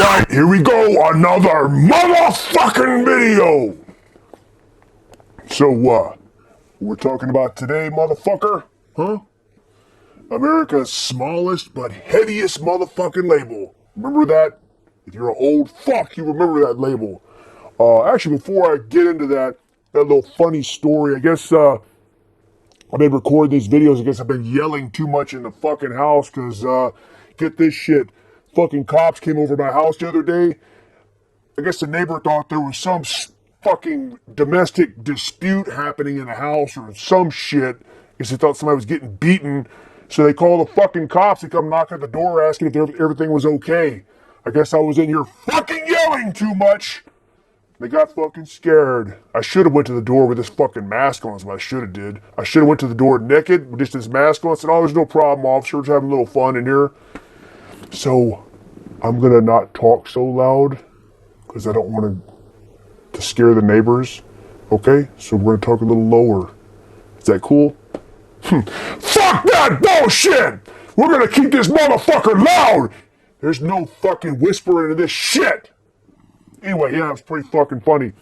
Alright, here we go, another motherfucking video! So, we're talking about today, motherfucker? Huh? America's smallest but heaviest motherfucking label. Remember that? If you're an old fuck, you remember that label. Actually, before I get into that little funny story, I guess, I've been recording these videos. I guess I've been yelling too much in the fucking house because, get this shit. Fucking cops came over my house the other day. I guess the neighbor thought there was some fucking domestic dispute happening in the house or some shit. I guess they thought somebody was getting beaten. So they called the fucking cops to come knock at the door asking if everything was okay. I guess I was in here fucking yelling too much. They got fucking scared. I should have went to the door with this fucking mask on is what I should have did. I should have went to the door naked with just this mask on and said, oh, there's no problem, officer. We're just having a little fun in here. So I'm going to not talk so loud because I don't want to scare the neighbors. Okay? So we're going to talk a little lower. Is that cool? Fuck that bullshit! We're going to keep this motherfucker loud! There's no fucking whispering into this shit! Anyway, yeah, it's pretty fucking funny.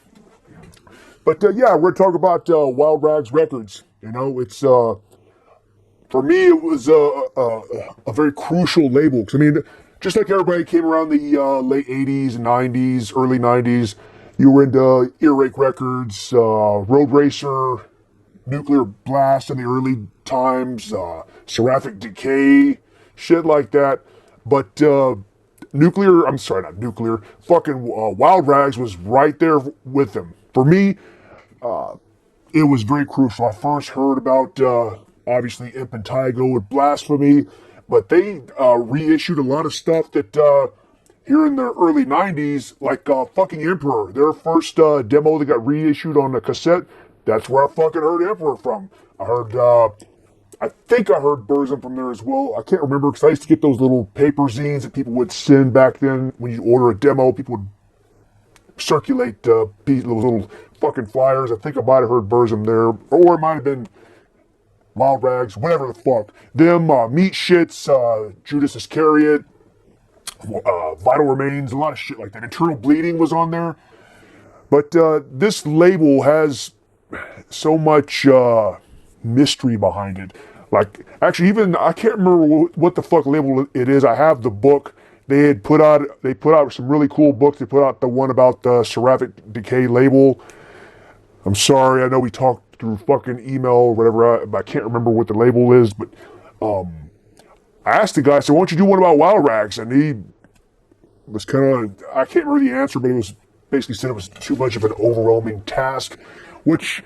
But yeah, we're going to talk about Wild Rags Records. You know, it's, for me, it was a very crucial label. Because, I mean, just like everybody came around the late 80s, 90s, early 90s, you were into Earache Records, Road Racer, Nuclear Blast in the early times, Seraphic Decay, shit like that. But fucking Wild Rags was right there with them. For me, it was very crucial. I first heard about, obviously, Impetigo and Blasphemy, but they reissued a lot of stuff that, here in the early 90s, like fucking Emperor, their first demo that got reissued on a cassette, that's where I fucking heard Emperor from. I think I heard Burzum from there as well. I can't remember because I used to get those little paper zines that people would send back then. When you order a demo, people would circulate those little fucking flyers. I think I might have heard Burzum there, or it might have been Wild Rags, whatever the fuck. Them, Meat Shits, Judas Iscariot, Vital Remains, a lot of shit like that. Internal Bleeding was on there. But this label has so much mystery behind it. Like, actually, even I can't remember what the fuck label it is. I have the book. They put out some really cool books. They put out the one about the Seraphic Decay label. I'm sorry, I know we talked through fucking email or whatever. I can't remember what the label is, but I asked the guy, so why don't you do one about Wild Rags? And he was kind of, I can't remember the answer, but it was basically said it was too much of an overwhelming task, which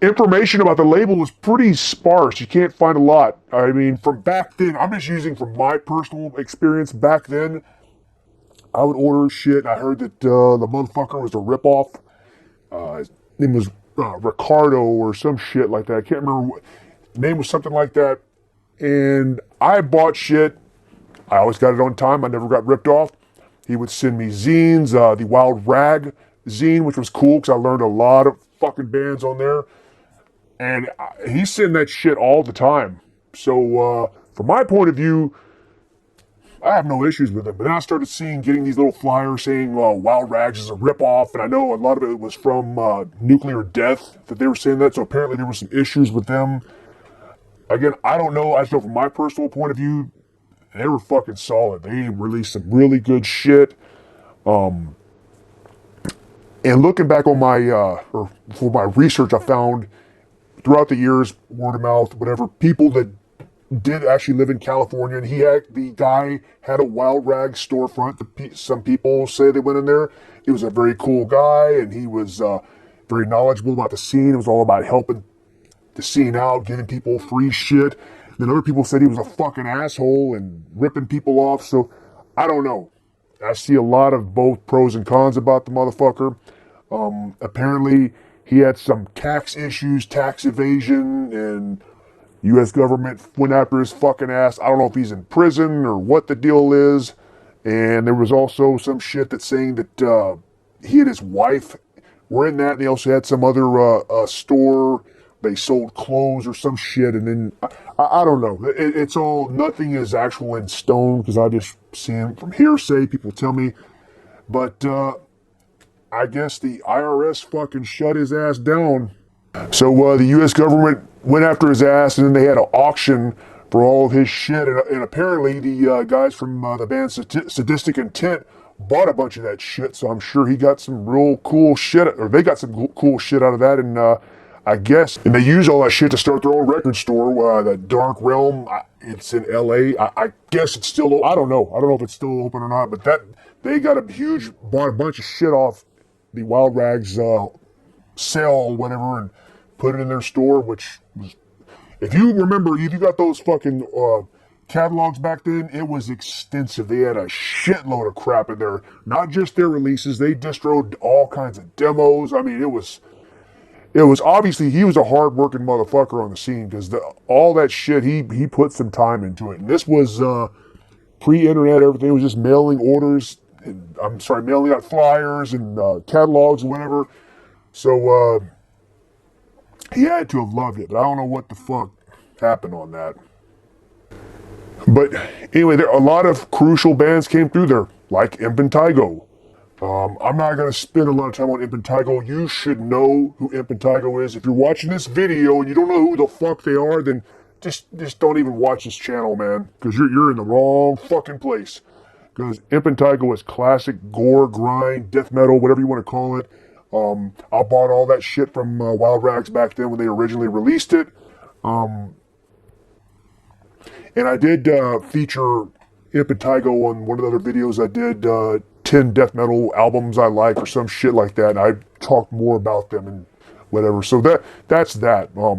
information about the label was pretty sparse. You can't find a lot. I mean, from back then, I'm just using from my personal experience back then, I would order shit. I heard that the motherfucker was a ripoff. His name was Ricardo or some shit like that. I can't remember what. The name was something like that. And I bought shit. I always got it on time. I never got ripped off. He would send me zines, the Wild Rag zine, which was cool because I learned a lot of fucking bands on there. And he sent that shit all the time. So, from my point of view, I have no issues with it. But then I started getting these little flyers saying Wild Rags is a ripoff. And I know a lot of it was from Nuclear Death that they were saying that. So apparently there were some issues with them. Again, I don't know. I just know from my personal point of view, they were fucking solid. They released some really good shit. And looking back on my, or for my research, I found throughout the years, word of mouth, whatever, people that did actually live in California, and the guy had a Wild Rag storefront. Some people say they went in there. He was a very cool guy, and he was very knowledgeable about the scene. It was all about helping the scene out, giving people free shit. And then other people said he was a fucking asshole and ripping people off. So I don't know. I see a lot of both pros and cons about the motherfucker. Apparently, he had some tax issues, tax evasion, and U.S. government went after his fucking ass. I don't know if he's in prison or what the deal is. And there was also some shit that's saying that he and his wife were in that. And they also had some other store. They sold clothes or some shit. And then I don't know. It's all, nothing is actual in stone because I just seen from hearsay, people tell me. But I guess the IRS fucking shut his ass down. So the U.S. government went after his ass, and then they had an auction for all of his shit. And apparently, the guys from the band Sadistic Intent bought a bunch of that shit. So I'm sure he got some real cool shit, or they got some cool shit out of that. And I guess, and they used all that shit to start their own record store. The Dark Realm, it's in L.A. I guess it's still. I don't know. I don't know if it's still open or not. But that they got bought a bunch of shit off the Wild Rags sale or whatever, and put it in their store, which was, if you remember, if you got those fucking catalogs back then, it was extensive. They had a shitload of crap in there. Not just their releases, they distroed all kinds of demos. I mean, it was obviously, he was a hard-working motherfucker on the scene, because all that shit, he put some time into it. And this was pre-internet, everything was just mailing orders, and, mailing out flyers and catalogs and whatever. So, he had to have loved it, but I don't know what the fuck happened on that. But anyway, a lot of crucial bands came through there, like Impetigo. I'm not going to spend a lot of time on Impetigo. You should know who Impetigo is. If you're watching this video and you don't know who the fuck they are, then just don't even watch this channel, man, because you're in the wrong fucking place. Because Impetigo is classic gore, grind, death metal, whatever you want to call it. I bought all that shit from Wild Rags back then when they originally released it. And I did feature Impetigo on one of the other videos. I did 10 death metal albums I like or some shit like that. And I talked more about them and whatever. So that's that. I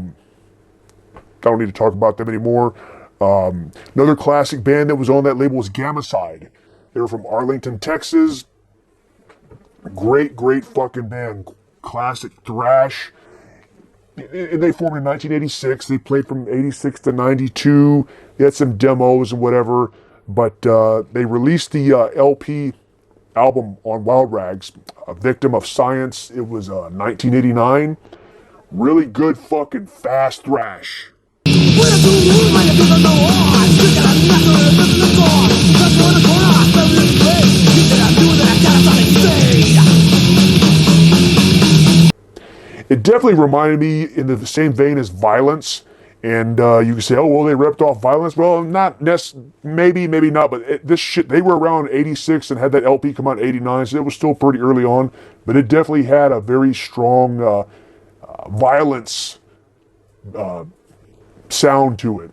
don't need to talk about them anymore. Another classic band that was on that label was Gamicide. They were from Arlington, Texas. Great fucking band. Classic thrash. They formed in 1986. They played from 86 to 92. They had some demos and whatever. But they released the LP album on Wild Rags, A Victim of Science. It was 1989. Really good fucking fast thrash. It definitely reminded me in the same vein as Violence. And you can say, oh, well, they ripped off Violence. Well, not maybe not. But this shit, they were around 86 and had that LP come out in 89. So it was still pretty early on. But it definitely had a very strong Violence sound to it.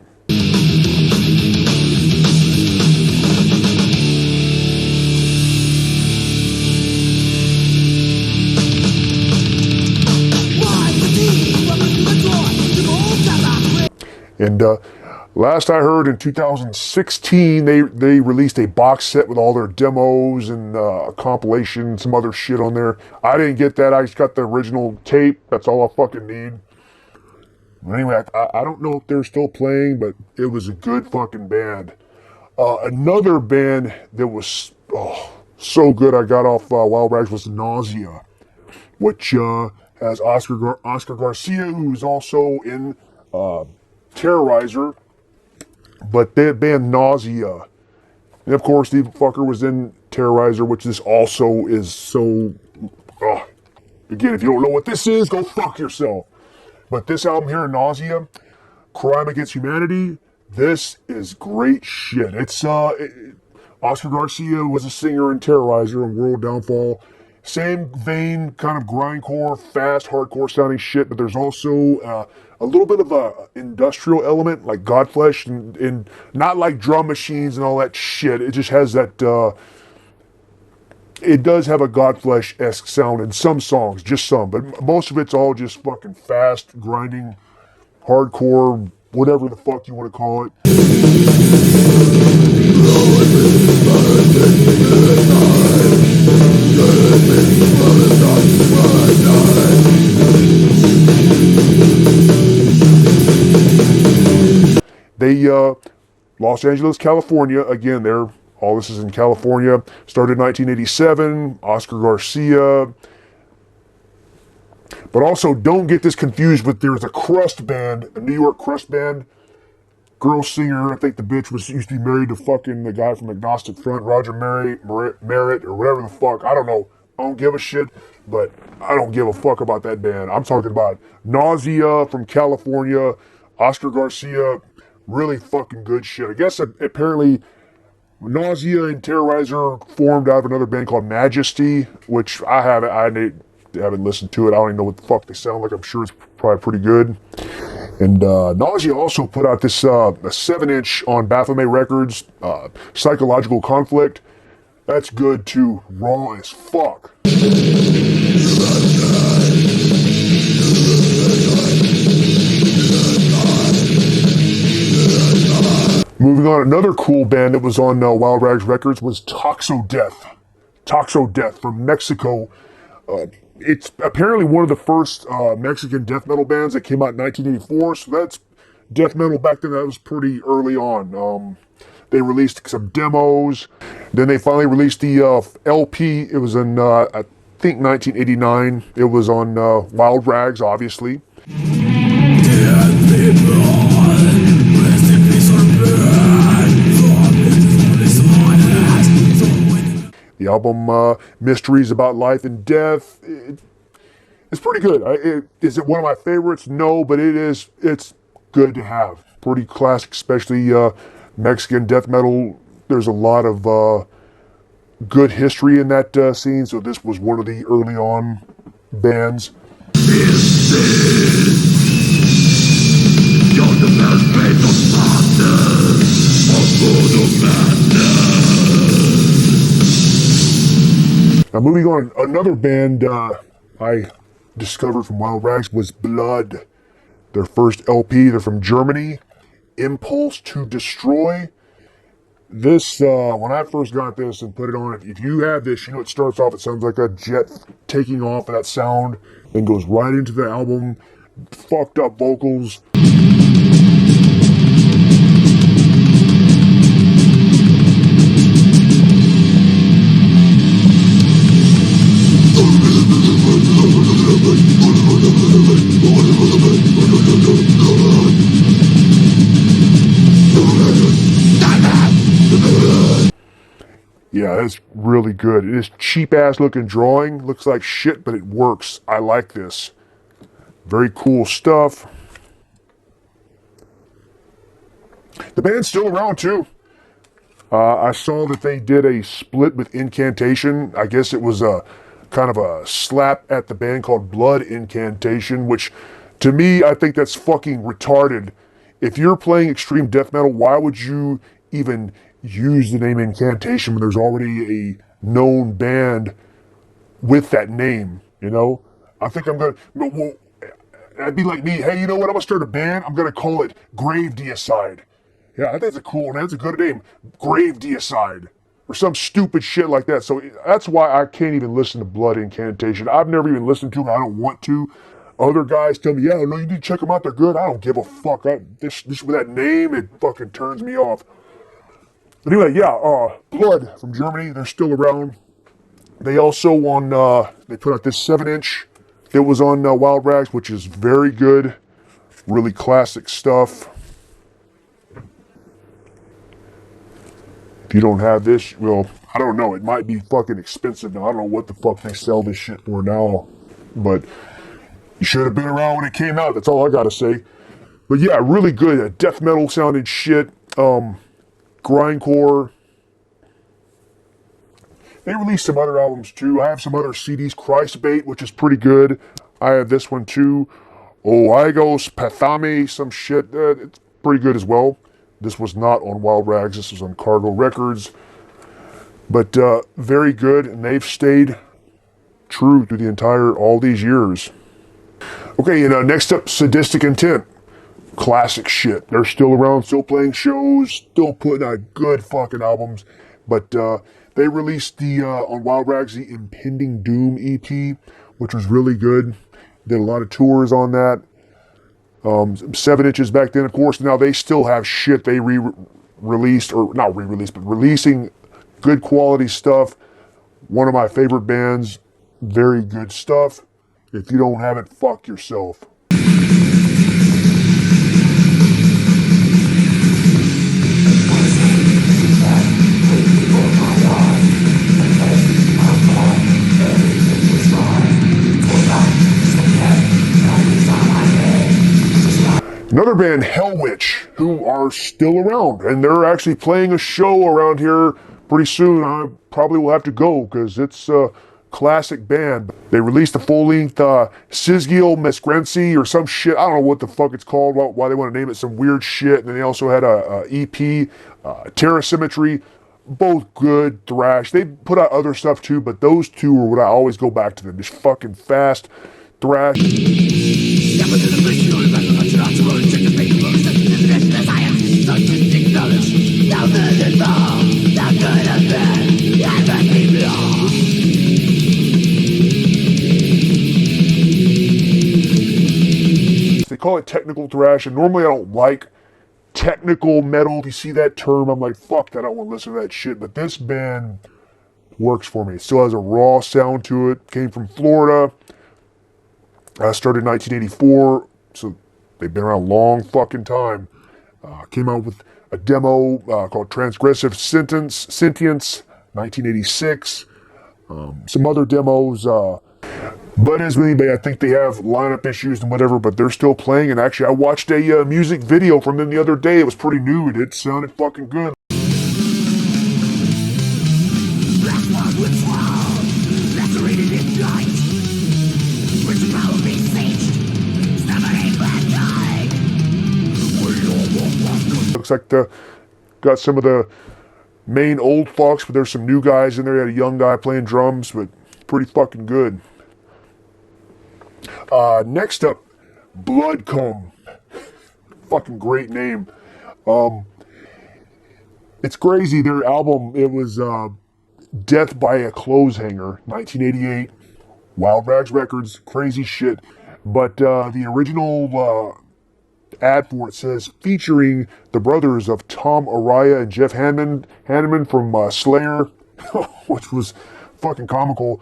And last I heard, in 2016, they released a box set with all their demos and a compilation, some other shit on there. I didn't get that. I just got the original tape. That's all I fucking need. But anyway, I don't know if they're still playing, but it was a good fucking band. Another band that was so good I got off Wild Rags was Nausea, which has Oscar Garcia, who's also in Terrorizer, but that band Nausea, and of course the fucker was in Terrorizer, which this also is so. Again, if you don't know what this is, go fuck yourself. But this album here, Nausea, Crime Against Humanity, this is great shit. It's Oscar Garcia was a singer in Terrorizer and World Downfall. Same vein, kind of grindcore, fast, hardcore sounding shit, but there's also a little bit of a industrial element, like Godflesh, and not like drum machines and all that shit. It just has that, it does have a Godflesh-esque sound in some songs, just some, but most of it's all just fucking fast, grinding, hardcore, whatever the fuck you want to call it. They, Los Angeles, California, again, all this is in California, started in 1987, Oscar Garcia. But also, don't get this confused with, there's a crust band, a New York crust band, girl singer. I think the bitch used to be married to fucking the guy from Agnostic Front, Roger Merritt, or whatever the fuck. I don't know. I don't give a shit, but I don't give a fuck about that band. I'm talking about Nausea from California, Oscar Garcia, really fucking good shit. I guess apparently Nausea and Terrorizer formed out of another band called Majesty, which I haven't listened to it. I don't even know what the fuck they sound like. I'm sure it's probably pretty good. And Nausea also put out this a 7-inch on Baphomet Records, Psychological Conflict. That's good too, raw as fuck. Moving on, another cool band that was on Wild Rags Records was Toxo Death. Toxo Death from Mexico. It's apparently one of the first Mexican death metal bands that came out in 1984, so that's death metal back then. That was pretty early on. They released some demos, then they finally released the LP. It was in, I think, 1989. It was on Wild Rags, obviously. The album Mysteries About Life and Death, it's pretty good. Is it one of my favorites? No, but it's good to have. Pretty classic, especially Mexican death metal. There's a lot of good history in that scene, so this was one of the early on bands. Now moving on, another band I discovered from Wild Rags was Blood. Their first LP, they're from Germany. Impulse to Destroy. This, when I first got this and put it on, if you have this, you know it starts off, it sounds like a jet taking off, that sound, then goes right into the album, fucked up vocals. Yeah, that's really good. It is cheap-ass looking drawing. Looks like shit, but it works. I like this. Very cool stuff. The band's still around, too. I saw that they did a split with Incantation. I guess it was a kind of a slap at the band called Blood Incantation, which, to me, I think that's fucking retarded. If you're playing extreme death metal, why would you even use the name Incantation when there's already a known band with that name, you know? I think I'm gonna, well, that'd be like me, hey, you know what, I'm gonna start a band, I'm gonna call it Grave Deicide. Yeah, I think that's a cool name, that's a good name, Grave Deicide, or some stupid shit like that. So that's why I can't even listen to Blood Incantation. I've never even listened to them, I don't want to. Other guys tell me, yeah, no, you need to check them out, they're good. I don't give a fuck. This with that name, it fucking turns me off. But anyway, yeah, Blood from Germany, they're still around. They also they put out this 7-inch that was on Wild Rags, which is very good. Really classic stuff. If you don't have this, well, I don't know, it might be fucking expensive now. I don't know what the fuck they sell this shit for now. But you should have been around when it came out, that's all I gotta say. But yeah, really good, death metal sounding shit. Grindcore. They released some other albums too. I have some other CDs. Christbait, which is pretty good. I have this one too. Oigos Pathame, some shit. It's pretty good as well. This was not on Wild Rags. This was on Cargo Records. But very good, and they've stayed true through the all these years. Okay, and next up, Sadistic Intent. Classic shit. They're still around, still playing shows, still putting out good fucking albums. But they released on Wild Rags, the Impending Doom EP, which was really good. Did a lot of tours on that. 7 inches back then, of course. Now they still have shit they released, or not re-released, but releasing good quality stuff. One of my favorite bands. Very good stuff. If you don't have it, fuck yourself. Another band, Hellwitch, who are still around, and they're actually playing a show around here pretty soon. I probably will have to go because it's a classic band. They released a full-length Sisgil Mescrency or some shit. I don't know what the fuck it's called, why they want to name it some weird shit. And then they also had a EP, Terra Symmetry. Both good thrash. They put out other stuff too, but those two are what I always go back to them. Just fucking fast thrash. They call it technical thrash, and normally I don't like technical metal. If you see that term, I'm like, fuck that, I don't want to listen to that shit. But this band works for me. It still has a raw sound to it. Came from Florida. Started in 1984, so they've been around a long fucking time. Came out with a demo called Transgressive Sentience, 1986. Some other demos. But as with anybody, I think they have lineup issues and whatever, but they're still playing. And actually, I watched a music video from them the other day. It was pretty new, and it sounded fucking good. Looks like got some of the main old folks, but there's some new guys in there. You had a young guy playing drums, but pretty fucking good. Next up, Bloodcomb. Fucking great name. It's crazy. Their album, it was Death by a Clothes Hanger, 1988. Wild Rags Records, crazy shit. But the original ad for it says, featuring the brothers of Tom Araya and Jeff Hanneman from Slayer, which was fucking comical.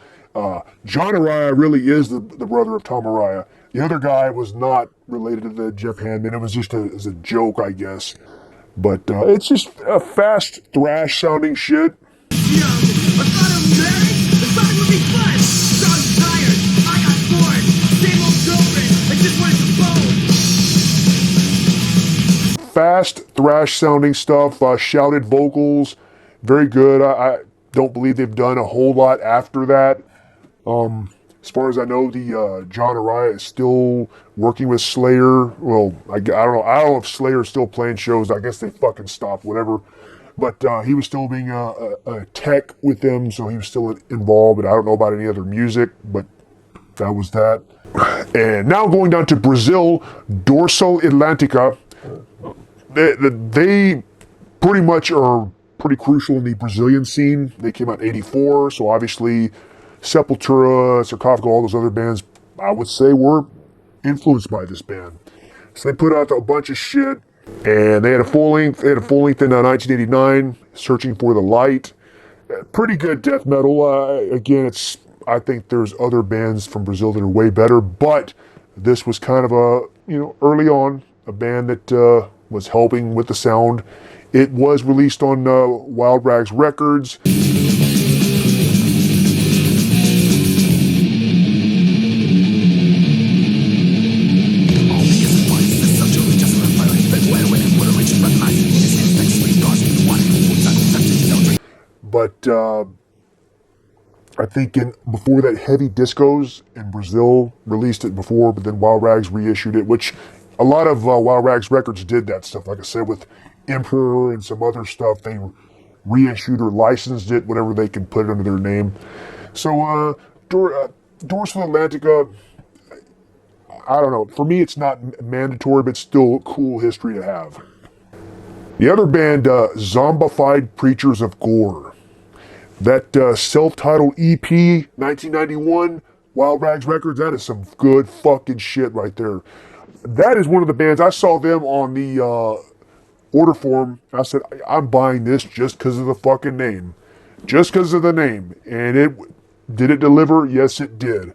John Araya really is the brother of Tom Araya. The other guy was not related to the Jeff Hanneman. It was just as a joke, I guess. But it's just a fast thrash sounding shit. Fast thrash sounding stuff, shouted vocals, very good. I don't believe they've done a whole lot after that. As far as I know, the John Araya is still working with Slayer. Well, I don't know if Slayer's still playing shows. I guess they fucking stopped, whatever. But he was still being a tech with them, so he was still involved. But I don't know about any other music, but that was that. And now going down to Brazil, Dorsal Atlantica. They pretty much are pretty crucial in the Brazilian scene. They came out in 84, so obviously Sepultura, Sarcophago, all those other bands, I would say, were influenced by this band. So they put out a bunch of shit, and they had a full length. They had a full length in 1989, Searching for the Light. Pretty good death metal. Again, I think there's other bands from Brazil that are way better, but this was kind of early on, a band that was helping with the sound. It was released on Wild Rags Records. But I think before that, Heavy Discos in Brazil released it before, but then Wild Rags reissued it, which a lot of Wild Rags Records did that stuff. Like I said, with Emperor and some other stuff, they reissued or licensed it, whatever they can put it under their name. So Dorsal Atlantica, I don't know. For me, it's not mandatory, but still a cool history to have. The other band, Zombified Preachers of Gore. That self-titled EP, 1991, Wild Rags Records, that is some good fucking shit right there. That is one of the bands, I saw them on the order form. I said, I'm buying this just because of the fucking name. Just because of the name. And did it deliver? Yes, it did.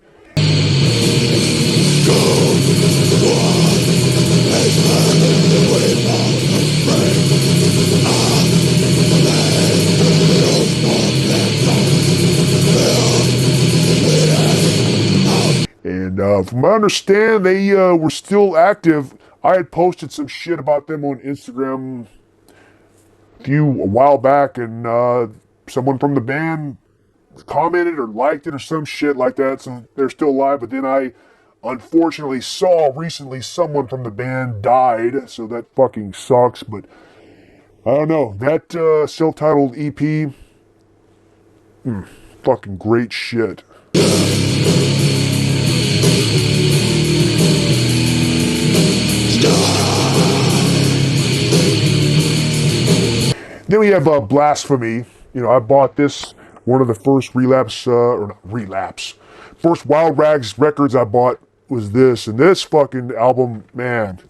And from what I understand, they were still active I had posted some shit about them on Instagram a while back, and someone from the band commented or liked it or some shit like that, so they're still alive. But then I unfortunately saw recently someone from the band died, so that fucking sucks. But I don't know, that self-titled EP, fucking great shit. Then we have Blasphemy. You know, I bought this, one of the first first Wild Rags records I bought was this. And this fucking album, man,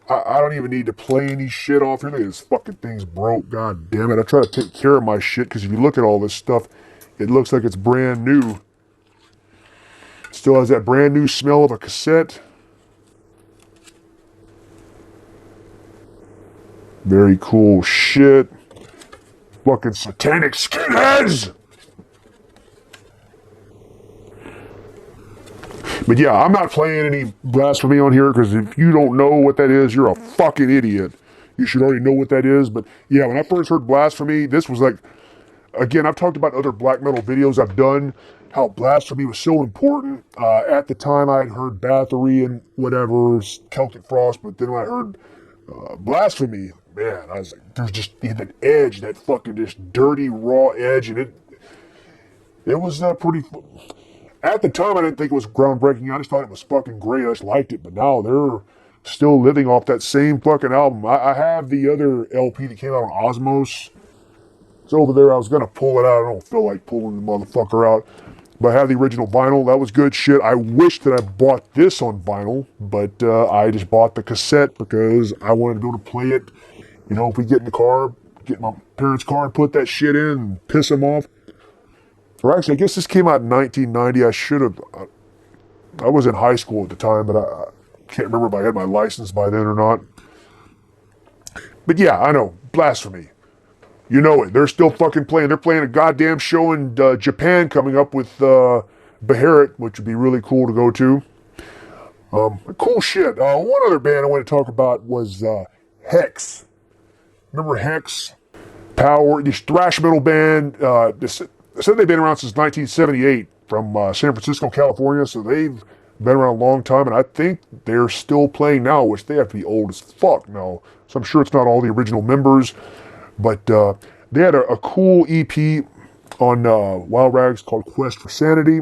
I don't even need to play any shit off here. Look at this fucking thing's broke, god damn it. I try to take care of my shit, because if you look at all this stuff, it looks like it's brand new. Still has that brand new smell of a cassette. Very cool shit. Fucking satanic skinheads! But yeah, I'm not playing any Blasphemy on here, because if you don't know what that is, you're a fucking idiot. You should already know what that is. But yeah, when I first heard Blasphemy, this was like, again, I've talked about other black metal videos I've done, how Blasphemy was so important. At the time, I had heard Bathory and whatever, Celtic Frost, but then when I heard Blasphemy, man, I was like, there's just that edge, that fucking just dirty, raw edge, and it was pretty. At the time, I didn't think it was groundbreaking. I just thought it was fucking great. I just liked it. But now they're still living off that same fucking album. I have the other LP that came out on Osmos. It's over there. I was going to pull it out. I don't feel like pulling the motherfucker out. But I have the original vinyl. That was good shit. I wish that I bought this on vinyl. But I just bought the cassette because I wanted to be able to play it. You know, if we get in the car, get my parents' car and put that shit in and piss them off. Or actually, I guess this came out in 1990. I should have. I was in high school at the time, but I can't remember if I had my license by then or not. But yeah, I know. Blasphemy. You know it. They're still fucking playing. They're playing a goddamn show in Japan coming up with Beharit, which would be really cool to go to. Cool shit. One other band I want to talk about was Hex. Remember Hex? Power, this thrash metal band. They said they've been around since 1978 from San Francisco, California, so they've been around a long time, and I think they're still playing now, which they have to be old as fuck now. So I'm sure it's not all the original members, but they had a cool EP on Wild Rags called Quest for Sanity.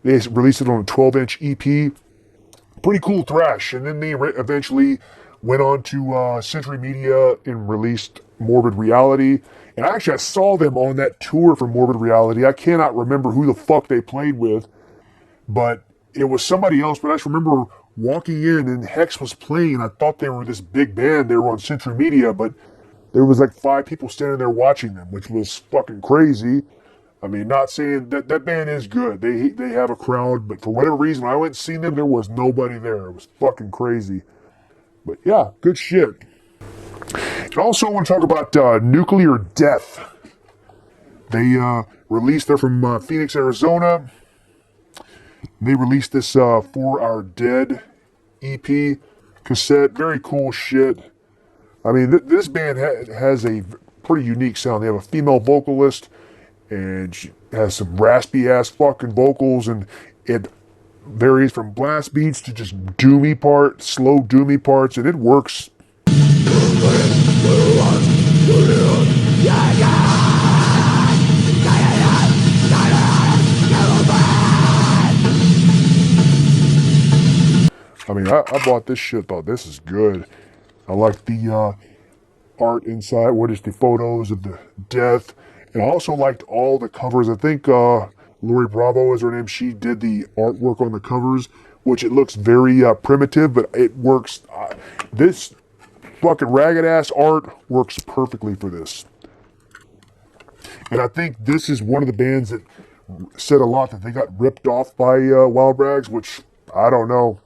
They released it on a 12-inch EP. Pretty cool thrash. And then they eventually went on to Century Media and released Morbid Reality. And actually, I saw them on that tour for Morbid Reality. I cannot remember who the fuck they played with, but it was somebody else. But I just remember walking in and Hex was playing. I thought they were this big band. They were on Century Media, but there was like 5 people standing there watching them, which was fucking crazy. I mean, not saying that band is good. They have a crowd, but for whatever reason, when I went and seen them, there was nobody there. It was fucking crazy. But yeah, good shit. And also, I want to talk about Nuclear Death. They released, they're from Phoenix, Arizona. They released this For Our Dead EP cassette. Very cool shit. I mean, this band has a pretty unique sound. They have a female vocalist, and she has some raspy ass fucking vocals, and it varies from blast beats to just slow doomy parts, and it works. I mean, I bought this shit, thought this is good. I like the art inside, what is the photos of the death. And I also liked all the covers. I think Lori Bravo is her name. She did the artwork on the covers, which it looks very primitive, but it works. This fucking ragged ass art works perfectly for this. And I think this is one of the bands that said a lot that they got ripped off by Wild Rags, which I don't know.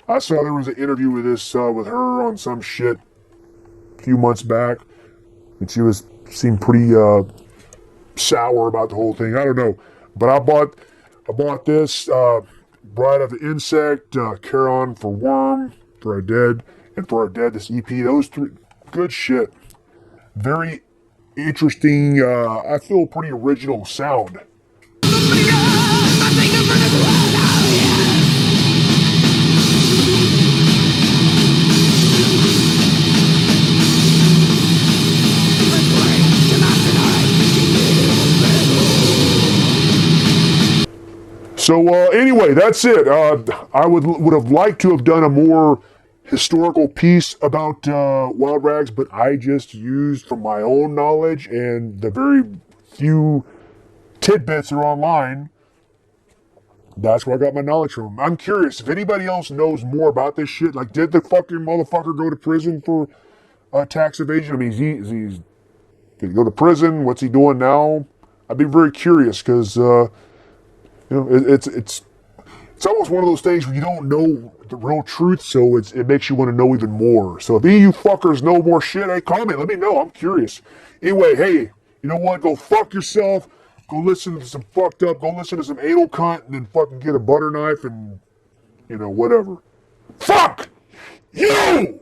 I saw there was an interview with with her on some shit a few months back, and seemed pretty sour about the whole thing. I don't know, but I bought this Bride of the Insect, Charon for Worm, for our Dead, and for our Dead. This EP, those three, good shit. Very interesting. I feel pretty original sound. So anyway, that's it. I would have liked to have done a more historical piece about Wild Rags, but I just used from my own knowledge and the very few tidbits are online. That's where I got my knowledge from. I'm curious if anybody else knows more about this shit. Like, did the fucking motherfucker go to prison for tax evasion? I mean, did he go to prison? What's he doing now? I'd be very curious because it's almost one of those things where you don't know the real truth, so it makes you want to know even more. So if any of you fuckers know more shit, hey, comment, let me know. I'm curious. Anyway, hey, you know what? Go fuck yourself. Go listen to some fucked up. Go listen to some anal cunt, and then fucking get a butter knife and whatever. Fuck you.